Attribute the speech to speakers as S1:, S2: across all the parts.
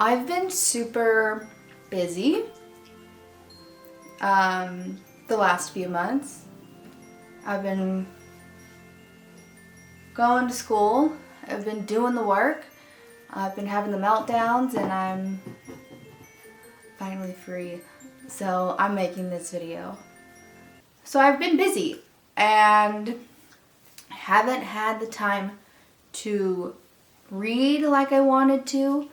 S1: I've been super busy the last few months. I've been going to school, I've been doing the work, I've been having the meltdowns, and I'm finally free. So I'm making this video. So I've been busy and haven't had the time to read like I wanted to.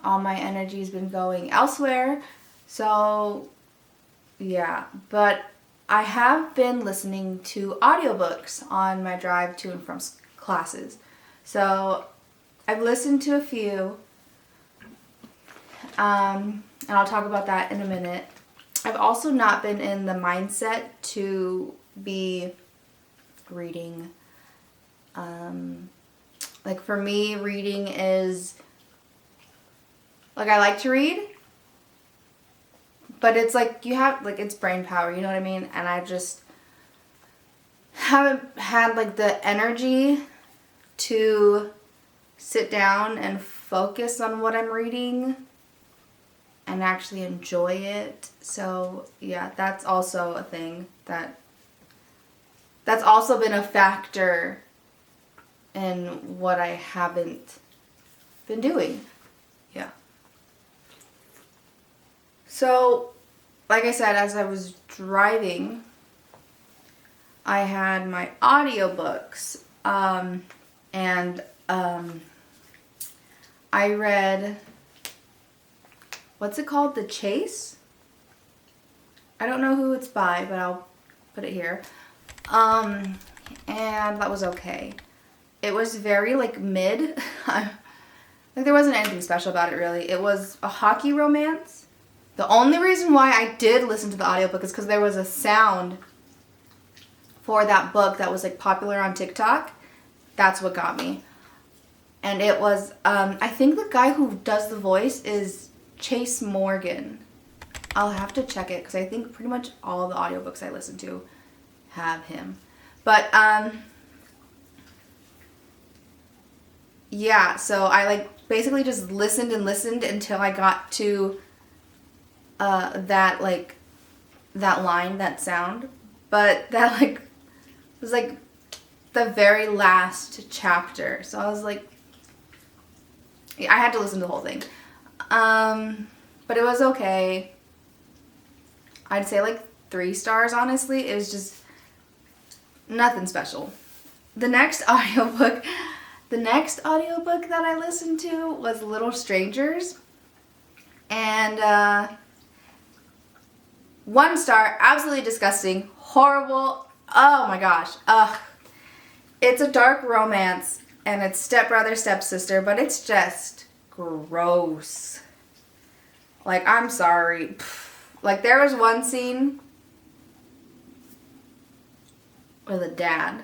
S1: All my energy's been going elsewhere. So yeah, but I have been listening to audiobooks on my drive to and from classes. So I've listened to a few, and I'll talk about that in a minute. I've also not been in the mindset to be reading. Like for me, reading is, like, I like to read, but it's like you have, like, it's brain power, you know what I mean? And I just haven't had like the energy to sit down and focus on what I'm reading and actually enjoy it. So yeah, that's also a thing that's also been a factor in what I haven't been doing. Yeah. So, like I said, as I was driving, I had my audiobooks, and I read, what's it called? The Chase? I don't know who it's by, but I'll put it here. And that was okay. It was very, like, mid. Like, there wasn't anything special about it, really. It was a hockey romance. The only reason why I did listen to the audiobook is because there was a sound for that book that was, like, popular on TikTok. That's what got me. And it was, I think the guy who does the voice is Chase Morgan. I'll have to check it because I think pretty much all the audiobooks I listen to have him. But, yeah, so I, like, basically just listened and listened until I got to that line, that sound. But that, like, was, like, the very last chapter. So I was like, I had to listen to the whole thing. But it was okay. I'd say, like, 3 stars, honestly. It was just nothing special. The next audiobook that I listened to was Little Strangers. And 1 star, absolutely disgusting, horrible. Oh my gosh. Ugh. It's a dark romance, and it's stepbrother, stepsister, but it's just gross. Like, I'm sorry. Like, there was one scene with a dad,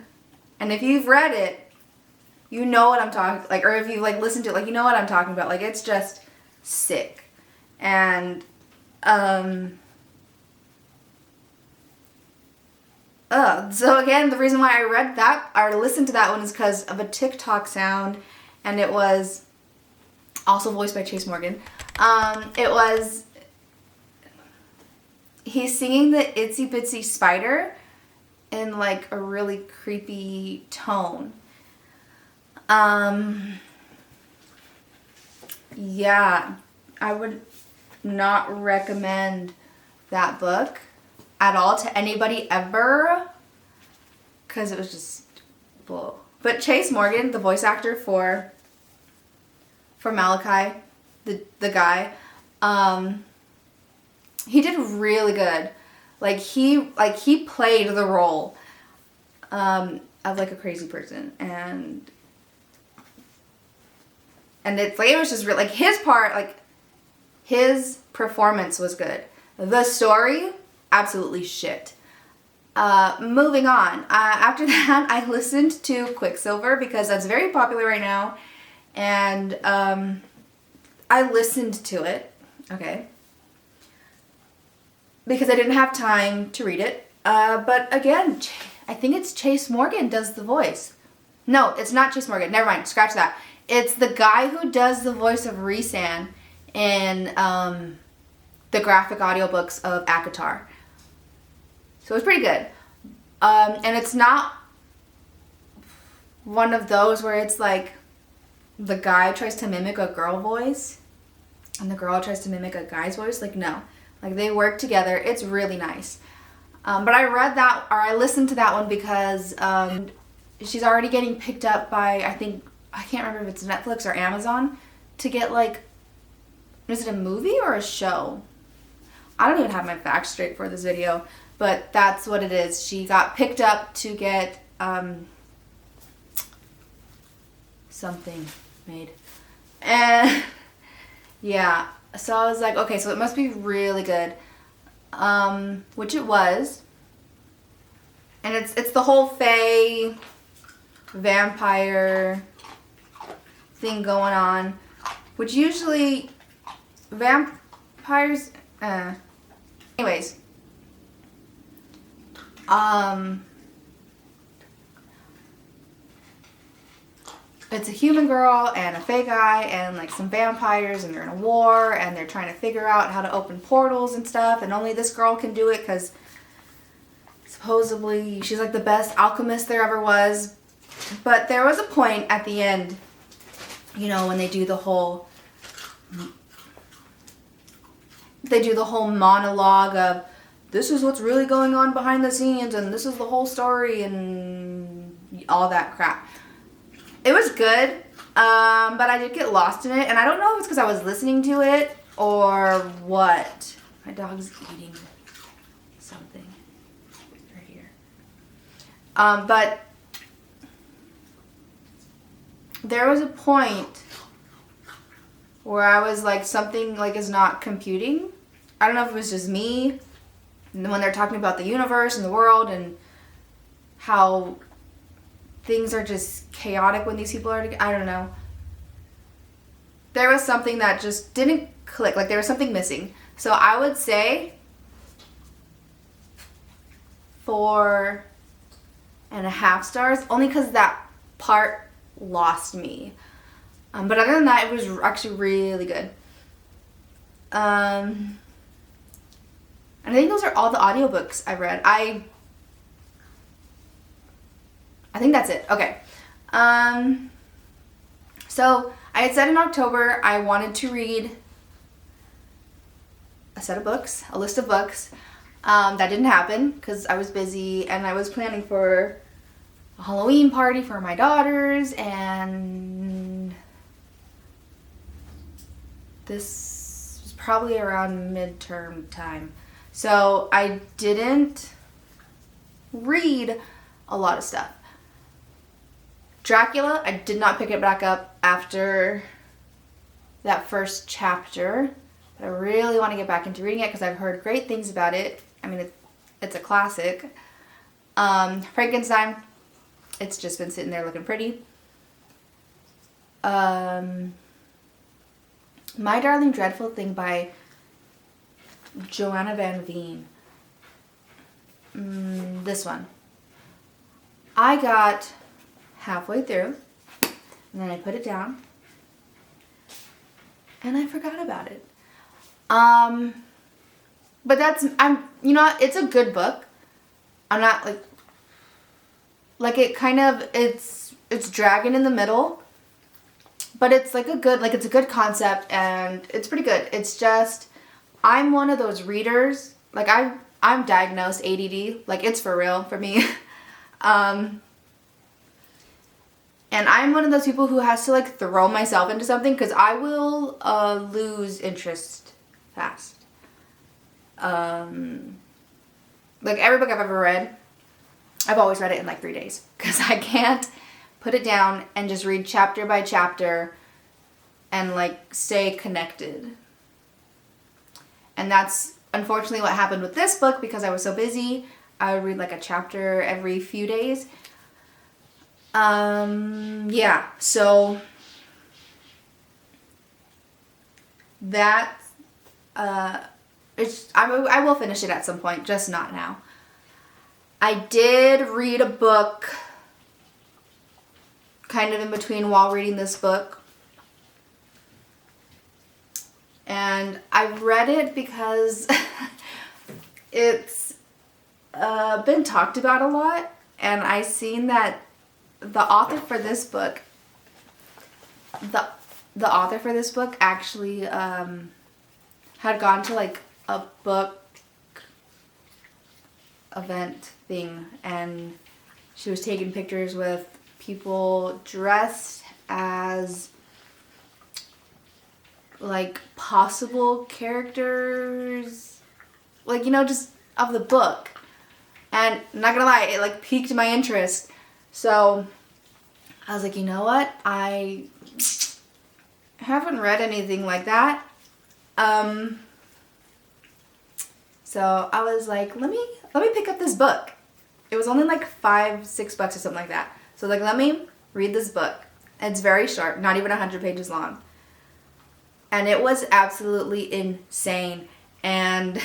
S1: and if you've read it, you know what I'm talking, like, or if you've, like, listened to it, like, you know what I'm talking about. Like, it's just sick. And, so again, the reason why I read that, or listened to that one, is because of a TikTok sound, and it was also voiced by Chase Morgan. He's singing the Itsy Bitsy Spider in, like, a really creepy tone. Yeah, I would not recommend that book at all to anybody ever, because it was just bull. But Chase Morgan, the voice actor for Malachi, the guy, he did really good. Like he played the role of, like, a crazy person, and it's like, it was just real, like, his part, like, his performance was good. The story, absolutely shit. Moving on. After that, I listened to Quicksilver because that's very popular right now, and I listened to it, okay, because I didn't have time to read it. But again, I think it's Chase Morgan does the voice. No, it's not Chase Morgan. Never mind. Scratch that. It's the guy who does the voice of Rhysand in the graphic audiobooks of ACOTAR. So it's pretty good. And it's not one of those where it's like the guy tries to mimic a girl voice and the girl tries to mimic a guy's voice. Like, no. Like, they work together. It's really nice. But I read that, or I listened to that one because she's already getting picked up by, I can't remember if it's Netflix or Amazon, to get like, is it a movie or a show? I don't even have my facts straight for this video, but that's what it is. She got picked up to get something made. And yeah, so I was like, okay, so it must be really good. Which it was. And it's the whole fae vampire thing going on, which usually vampires anyways, it's a human girl and a fae guy and like some vampires, and they're in a war and they're trying to figure out how to open portals and stuff, and only this girl can do it because supposedly she's like the best alchemist there ever was. But there was a point at the end, you know, when they do the whole monologue of this is what's really going on behind the scenes and this is the whole story and all that crap. It was good, but I did get lost in it, and I don't know if it's because I was listening to it or what. My dog's eating something right here. But there was a point where I was like, something like is not computing. I don't know if it was just me, and when they're talking about the universe and the world and how things are just chaotic when these people are together. I don't know. There was something that just didn't click. Like, there was something missing. So I would say 4.5 stars, only because that part lost me. But other than that, it was actually really good. And I think those are all the audiobooks I read. I think that's it. Okay. So I had said in October I wanted to read a set of books, a list of books. That didn't happen because I was busy and I was planning for a Halloween party for my daughters, and this was probably around midterm time. So I didn't read a lot of stuff. Dracula, I did not pick it back up after that first chapter. But I really want to get back into reading it because I've heard great things about it. I mean, it's a classic. Frankenstein, it's just been sitting there looking pretty. My Darling Dreadful Thing by Joanna Van Veen. This one. I got halfway through, and then I put it down, and I forgot about it. But it's a good book. I'm not like it kind of, it's dragging in the middle, but it's like it's a good concept, and it's pretty good. It's just, I'm one of those readers, like I'm diagnosed ADD, like it's for real for me. And I'm one of those people who has to like throw myself into something because I will lose interest fast. Like every book I've ever read, I've always read it in like 3 days because I can't put it down and just read chapter by chapter and like stay connected. And that's unfortunately what happened with this book because I was so busy. I would read like a chapter every few days. Yeah, so that, I will finish it at some point, just not now. I did read a book kind of in between while reading this book. And I read it because it's been talked about a lot, and I seen that the author for this book, the author for this book actually had gone to like a book event thing, and she was taking pictures with people dressed as like possible characters, like, you know, just of the book. And I'm not gonna lie, it like piqued my interest. So I was like, you know what? I haven't read anything like that. So I was like, let me pick up this book. It was only like $5-6 or something like that. So like, let me read this book. It's very short, not even 100 pages long. And it was absolutely insane. And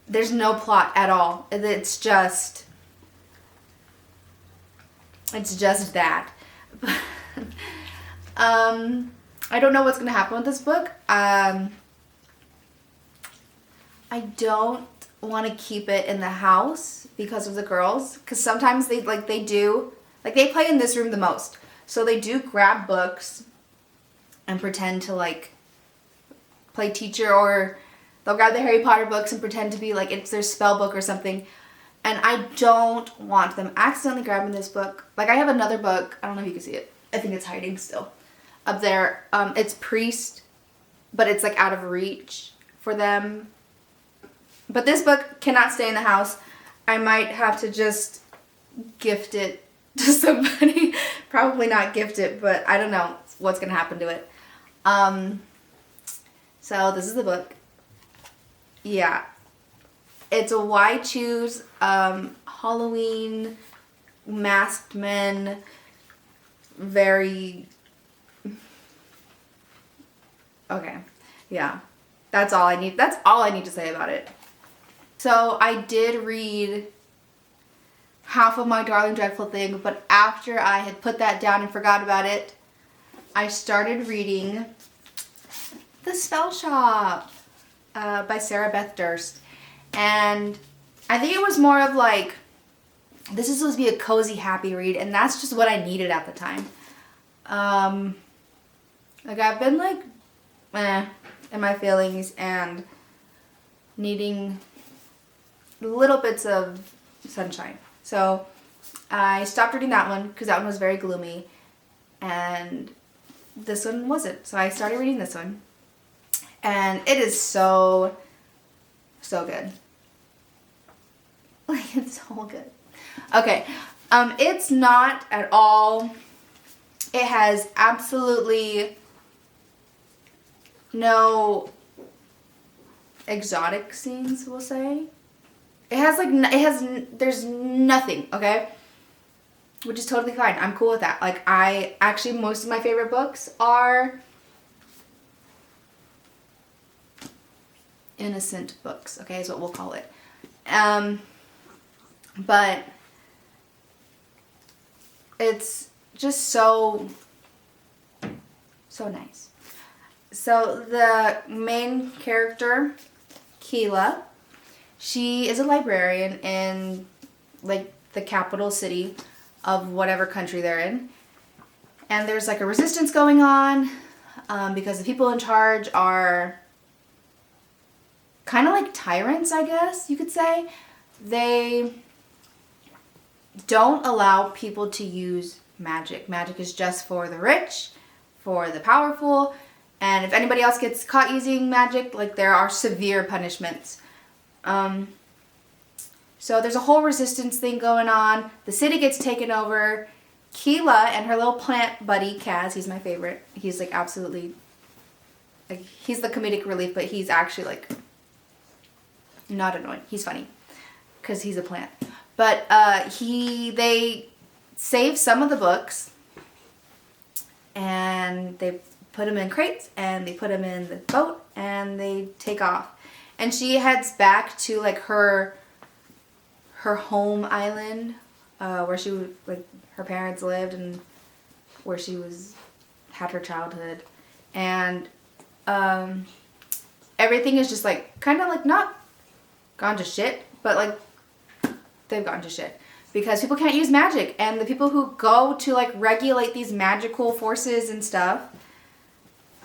S1: there's no plot at all. It's just that. I don't know what's gonna happen with this book. I don't want to keep it in the house because of the girls, because sometimes they play in this room the most. So they do grab books and pretend to like play teacher, or they'll grab the Harry Potter books and pretend to be like it's their spell book or something. And I don't want them accidentally grabbing this book. Like, I have another book. I don't know if you can see it. I think it's hiding still up there. It's Priest, but it's like out of reach for them. But this book cannot stay in the house. I might have to just gift it to somebody. Probably not gift it, but I don't know what's going to happen to it. So this is the book. Yeah. It's a Why Choose Halloween masked men. Very... Okay. Yeah. That's all I need. That's all I need to say about it. So I did read half of My Darling Dreadful Thing, but after I had put that down and forgot about it, I started reading The Spell Shop by Sarah Beth Durst. And I think it was more of like, this is supposed to be a cozy, happy read, and that's just what I needed at the time. Like, I've been like, in my feelings and needing little bits of sunshine. So I stopped reading that one because that one was very gloomy, and this one wasn't. So I started reading this one, and it is so good. Like, it's so good. Okay, it's not at all, it has absolutely no exotic scenes, we'll say. There's nothing, okay? Which is totally fine. I'm cool with that. Like, most of my favorite books are innocent books, okay, is what we'll call it. But it's just so nice. So the main character, Keela, she is a librarian in like the capital city of whatever country they're in. And there's like a resistance going on because the people in charge are kind of like tyrants, I guess you could say. They don't allow people to use magic. Magic is just for the rich, for the powerful, and if anybody else gets caught using magic, like, there are severe punishments. So there's a whole resistance thing going on. The city gets taken over. Keela and her little plant buddy, Kaz, he's my favorite. He's like absolutely, like, he's the comedic relief, but he's actually like not annoying. He's funny because he's a plant. But they save some of the books, and they put them in crates, and they put them in the boat, and they take off. And she heads back to like her home island, where she would, like, her parents lived and where she had her childhood. And everything is just like kind of like not gone to shit, but like they've gone to shit because people can't use magic, and the people who go to like regulate these magical forces and stuff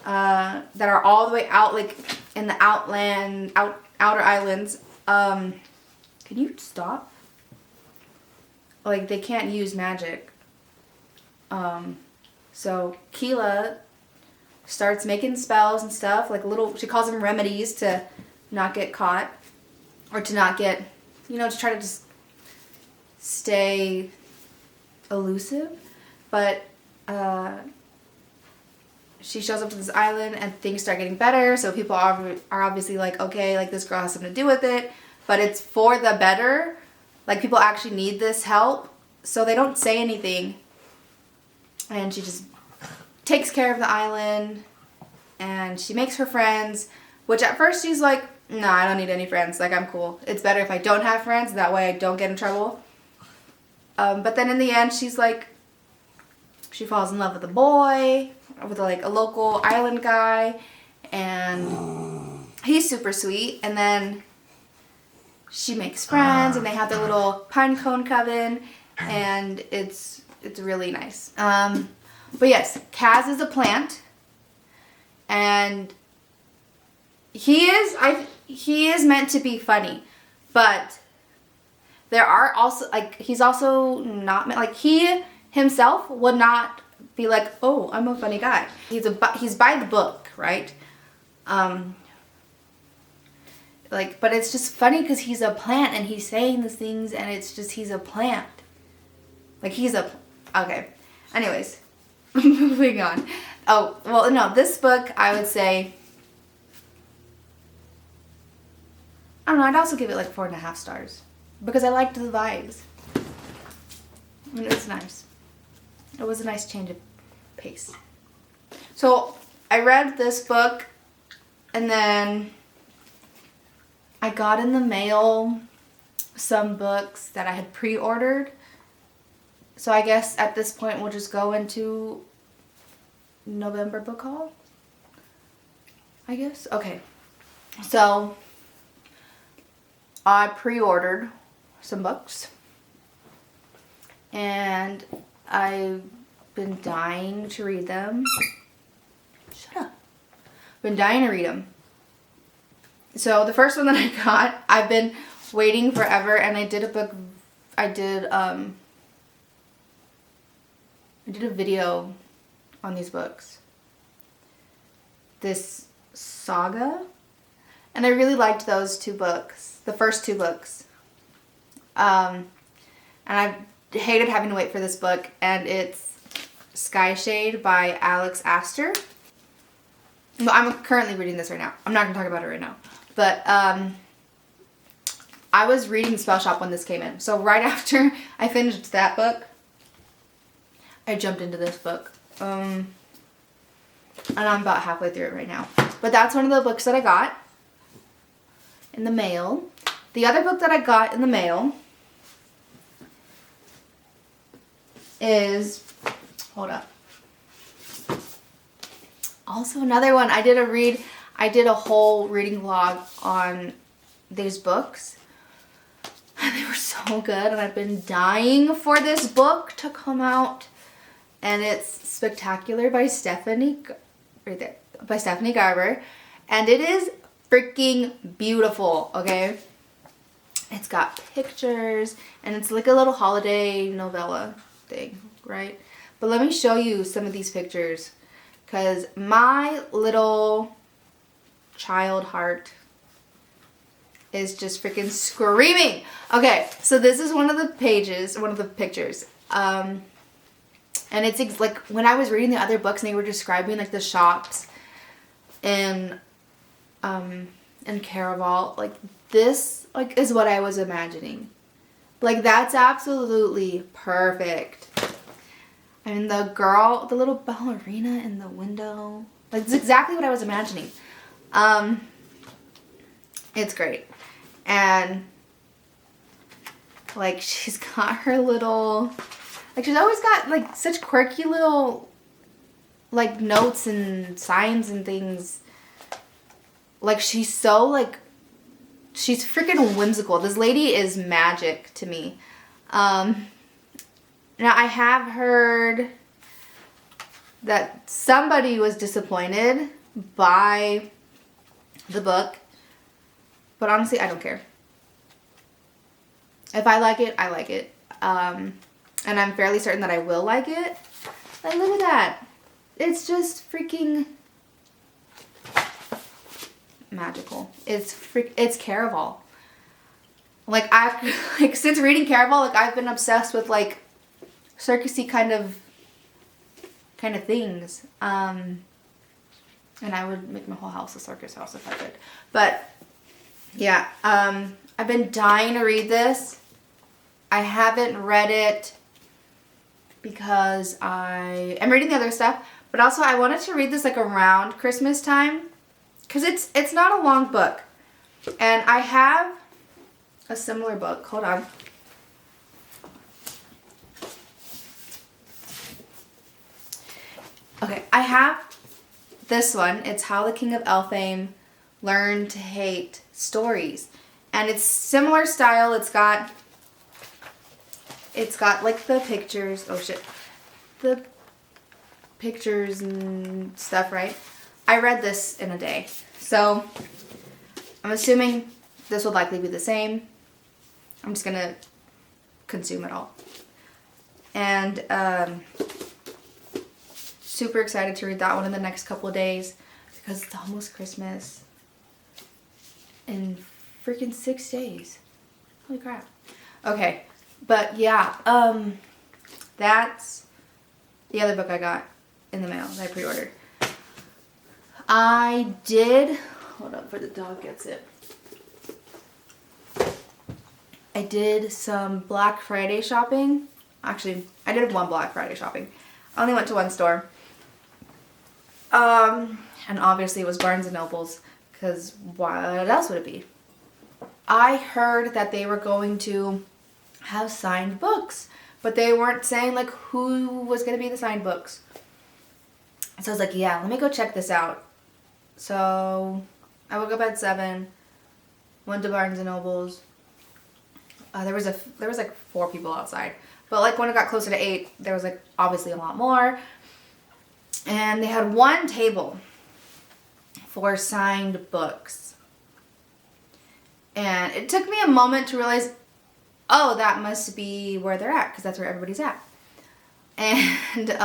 S1: that are all the way out like in the outer islands, can you stop? Like they can't use magic. So Keela starts making spells and stuff, like she calls them remedies to not get caught, or to not get, to try to just stay elusive. But she shows up to this island and things start getting better, so people are obviously like, okay, like this girl has something to do with it, but it's for the better. Like people actually need this help, so they don't say anything, and she just takes care of the island, and she makes her friends, which at first she's like, no, I don't need any friends, like I'm cool. It's better if I don't have friends, that way I don't get in trouble. But then in the end, she's like, she falls in love with a boy, with like a local island guy, and he's super sweet, and then she makes friends, and they have their little pine cone coven, and it's really nice. But yes, Kaz is a plant, and he is meant to be funny, but there are also like he's also not meant, like he himself would not be like, oh, I'm a funny guy. He's by the book, right? Like, but it's just funny because he's a plant and he's saying these things, and it's just he's a plant. Like okay. Anyways. Moving on. Oh, well, no, this book, I would say, I don't know, I'd also give it like 4.5 stars. Because I liked the vibes. I mean, it was nice. It was a nice change of pace. So, I read this book, and then I got in the mail some books that I had pre-ordered. So I guess at this point we'll just go into November book haul, I guess. Okay. So I pre-ordered some books, and I've been dying to read them. Shut up. Been dying to read them. So the first one that I got, I've been waiting forever, and I did a video on these books. This Saga, and I really liked those 2 books, the first 2 books. And I hated having to wait for this book, and it's Sky Shade by Alex Astor. Well, I'm currently reading this right now. I'm not going to talk about it right now. But I was reading Spell Shop when this came in. So right after I finished that book, I jumped into this book. And I'm about halfway through it right now. But that's one of the books that I got in the mail. The other book that I got in the mail is, hold up. Also another one. I did a whole reading vlog on these books. And they were so good, and I've been dying for this book to come out. And it's Spectacular by Stephanie Garber. And it is freaking beautiful, okay? It's got pictures, and it's like a little holiday novella thing, right? But let me show you some of these pictures, because my little child heart is just freaking screaming. Okay, so this is one of the pictures. And it's like when I was reading the other books and they were describing like the shops in Caraval, like this like is what I was imagining. Like that's absolutely perfect. I mean the little ballerina in the window, like it's exactly what I was imagining. It's great. And like she's got her little Like, she's always got, like, such quirky little, like, notes and signs and things. Like, she's so, like, she's freaking whimsical. This lady is magic to me. Now, I have heard that somebody was disappointed by the book. But honestly, I don't care. If I like it, I like it. And I'm fairly certain that I will like it. Like, look at that. It's just freaking magical. It's Caraval. Like, like, since reading Caraval, like, I've been obsessed with, like, circusy kind of things. And I would make my whole house a circus house if I could. But yeah, I've been dying to read this. I haven't read it because I am reading the other stuff, but also I wanted to read this like around Christmas time because it's not a long book. And I have a similar book. Hold on. Okay, I have this one. It's How the King of Elfame Learned to Hate Stories. And it's similar style. It's got like the pictures. Oh shit. The pictures and stuff, right? I read this in a day. So I'm assuming this will likely be the same. I'm just gonna consume it all. And super excited to read that one in the next couple of days because it's almost Christmas in freaking 6 days. Holy crap. Okay, but yeah, that's the other book I got in the mail that I pre-ordered. I did, hold up before the dog gets it. I did some Black Friday shopping. Actually, I did one Black Friday shopping. I only went to one store. And obviously it was Barnes & Noble's, because what else would it be? I heard that they were going to have signed books, but they weren't saying like who was going to be the signed books. So I was like, yeah, let me go check this out. So I woke up at 7, went to Barnes & Noble's. There was like 4 people outside, but like when it got closer to 8, there was like obviously a lot more. And they had one table for signed books. And it took me a moment to realize, oh, that must be where they're at, because that's where everybody's at. And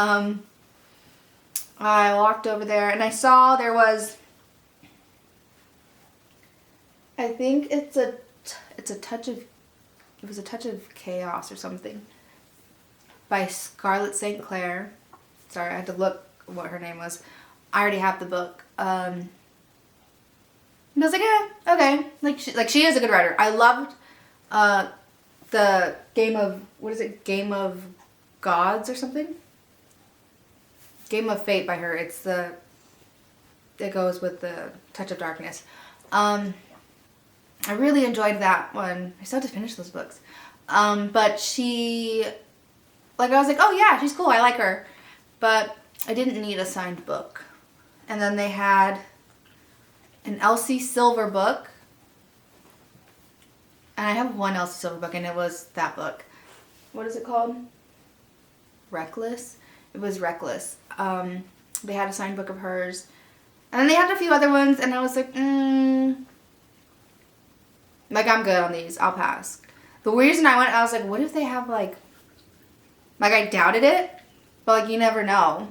S1: I walked over there and I saw there was, I think it was a touch of chaos or something by Scarlett St. Clair. Sorry, I had to look what her name was. I already have the book. And I was like, yeah, okay. Like she is a good writer. I loved the Game of Gods or something? Game of Fate by her. It goes with the Touch of Darkness. I really enjoyed that one. I still have to finish those books. But she, like, I was like, oh yeah, she's cool. I like her. But I didn't need a signed book. And then they had an Elsie Silver book. And I have one Elsie Silver book, and it was that book. What is it called? Reckless? It was Reckless. They had a signed book of hers. And then they had a few other ones, and I was like, like, I'm good on these. I'll pass. The reason I went, I was like, what if they have, like, I doubted it, but, like, you never know,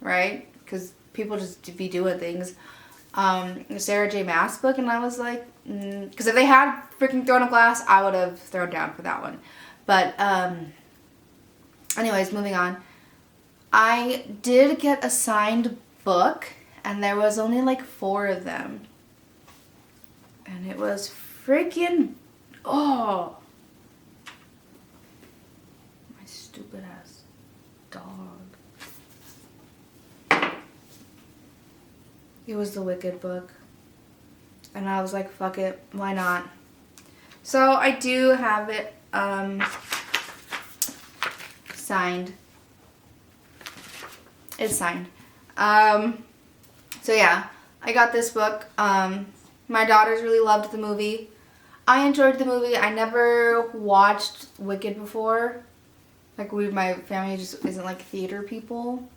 S1: right? Because people just be doing things. The Sarah J. Maas book, and I was like, because if they had freaking Throne of Glass, I would have thrown down for that one. But, anyways, moving on. I did get a signed book, and there was only, like, 4 of them. And it was freaking, oh, my stupid ass dog. It was the Wicked book. And I was like, fuck it, why not? So I do have it signed signed. It's signed. So yeah, I got this book. My daughters really loved the movie. I enjoyed the movie. I never watched Wicked before. Like, my family just isn't like theater people.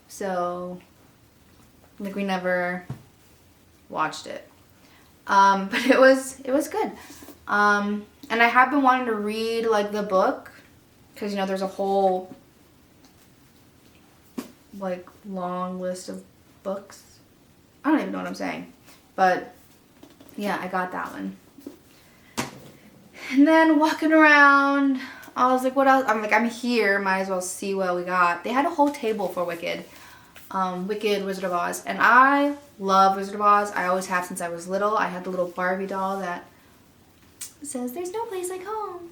S1: So, like, we never watched it. But it was good. And I have been wanting to read, like, the book. Because, you know, there's a whole, like, long list of books. I don't even know what I'm saying. But, yeah, I got that one. And then walking around, I was like, what else? I'm like, I'm here. Might as well see what we got. They had a whole table for Wicked. Wicked, Wizard of Oz. And I love Wizard of Oz. I always have since I was little. I had the little Barbie doll that says, there's no place like home.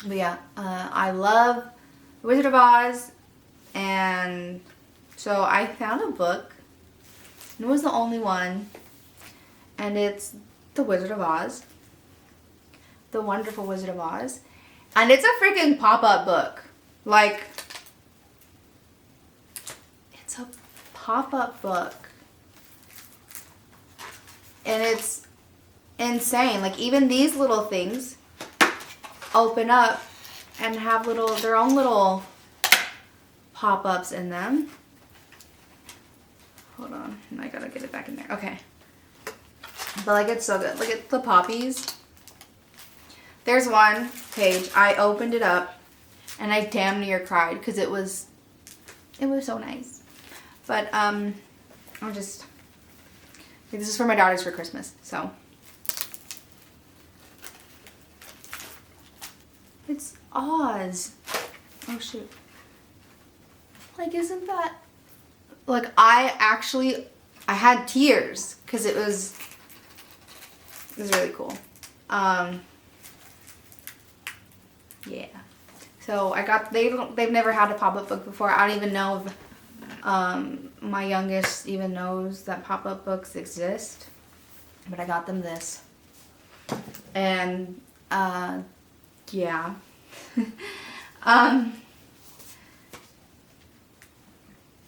S1: But yeah, I love Wizard of Oz. And so I found a book. And it was the only one. And it's The Wizard of Oz. The Wonderful Wizard of Oz. And it's a freaking pop-up book. Like, it's a pop-up book. And it's insane. Like, even these little things open up and have their own little pop-ups in them. Hold on. I gotta get it back in there. Okay. But, like, it's so good. Look at the poppies. There's one page. I opened it up and I damn near cried because it was so nice. But, this is for my daughters for Christmas, so. It's Oz. Oh, shoot. Like, isn't that... Like, I had tears because it was really cool. Yeah. So I got, they've never had a pop-up book before. I don't even know if my youngest even knows that pop-up books exist. But I got them this. And, yeah.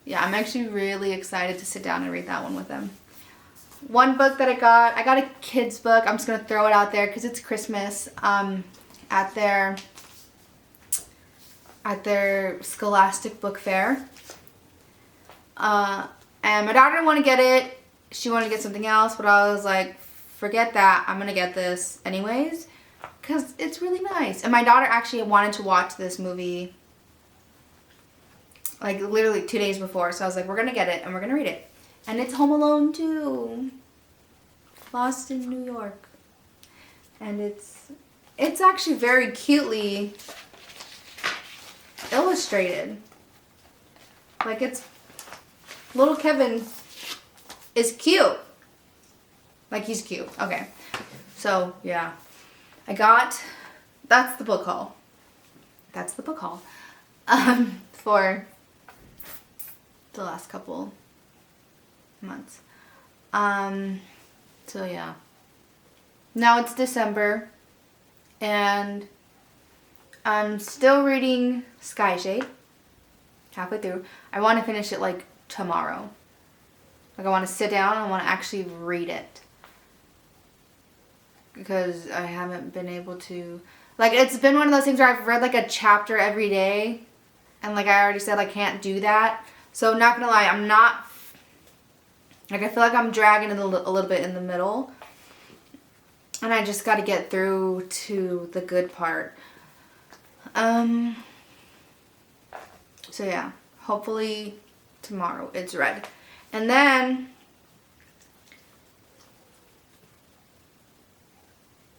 S1: Yeah, I'm actually really excited to sit down and read that one with them. One book that I got a kid's book. I'm just going to throw it out there because it's Christmas. At their Scholastic Book Fair. And my daughter didn't want to get it. She wanted to get something else, but I was like, forget that. I'm going to get this anyways because it's really nice. And my daughter actually wanted to watch this movie like literally 2 days before. So I was like, we're going to get it and we're going to read it. And it's Home Alone 2. Lost in New York. And it's actually very cutely illustrated. Like, it's little Kevin is cute. Like, he's cute. Okay. So, yeah. That's the book haul. That's the book haul. For the last couple months. So, yeah. Now it's December. And I'm still reading Sky Shade. Halfway through. I want to finish it like tomorrow. Like, I want to sit down and I want to actually read it. Because I haven't been able to. Like, it's been one of those things where I've read like a chapter every day. And like I already said, I can't do that. So, not gonna lie, I'm not. Like, I feel like I'm dragging it a little bit in the middle. And I just got to get through to the good part. So yeah, hopefully tomorrow it's read. And then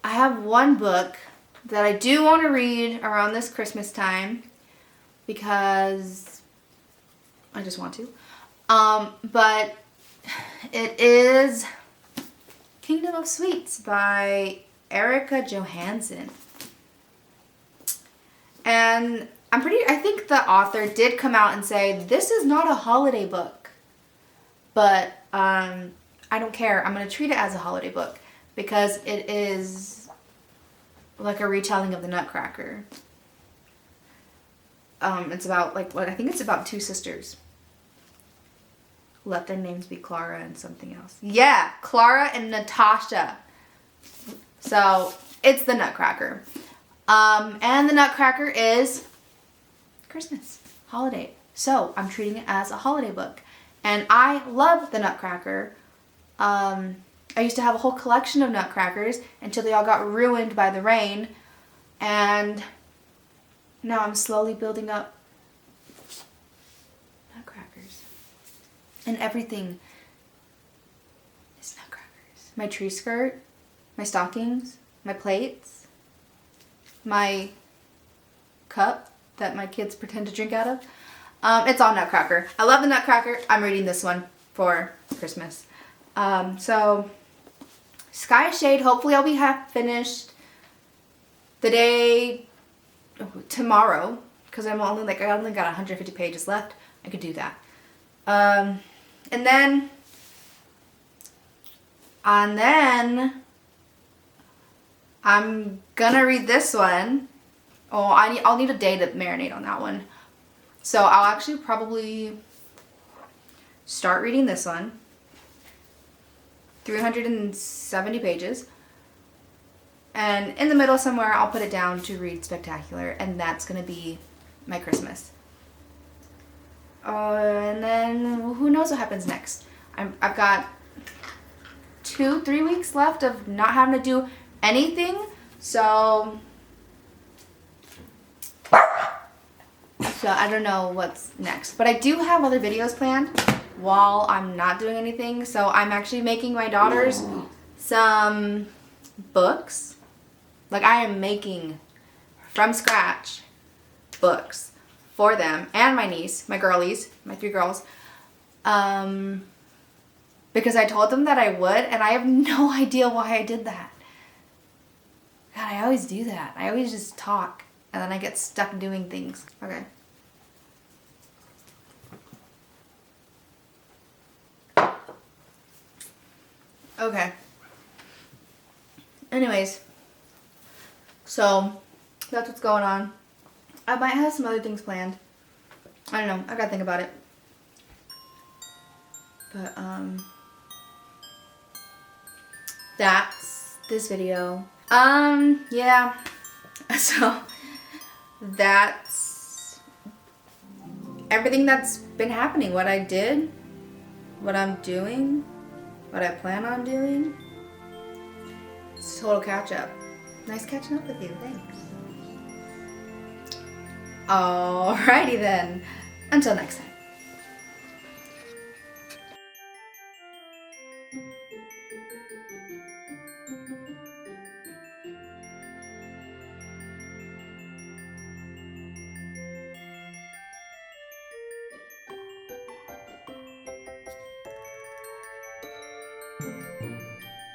S1: I have one book that I do want to read around this Christmas time because I just want to. But it is Kingdom of Sweets by Erica Johansson. And I think the author did come out and say, this is not a holiday book. But I don't care. I'm going to treat it as a holiday book because it is like a retelling of the Nutcracker. It's about like what I think it's about two sisters. Let their names be Clara and something else. Yeah, Clara and Natasha. So it's the Nutcracker. And the Nutcracker is Christmas, holiday. So I'm treating it as a holiday book. And I love the Nutcracker. I used to have a whole collection of Nutcrackers until they all got ruined by the rain. And now I'm slowly building up Nutcrackers. And everything is Nutcrackers. My tree skirt, my stockings, my plates, my cup that my kids pretend to drink out of. It's all Nutcracker. I love the Nutcracker. I'm reading this one for Christmas. So Sky Shade, hopefully I'll be finished the day tomorrow, because I only got 150 pages left. I could do that. And then I'm gonna read this one. Oh, I'll need a day to marinate on that one. So I'll actually probably start reading this one. 370 pages. And in the middle somewhere, I'll put it down to read Spectacular, and that's gonna be my Christmas. And then who knows what happens next. I've got 2-3 weeks left of not having to do anything, so I don't know what's next. But I do have other videos planned while I'm not doing anything. So I'm actually making my daughters some books. Like, I am making from scratch books for them and my niece, my girlies, my 3 girls. Because I told them that I would, and I have no idea why I did that. God, I always do that. I always just talk, and then I get stuck doing things. Okay. Okay. Anyways, so that's what's going on. I might have some other things planned. I don't know. I gotta think about it. But, that's this video. Yeah. So, that's everything that's been happening. What I did, what I'm doing, what I plan on doing. It's a total catch up. Nice catching up with you. Thanks. Alrighty then. Until next time.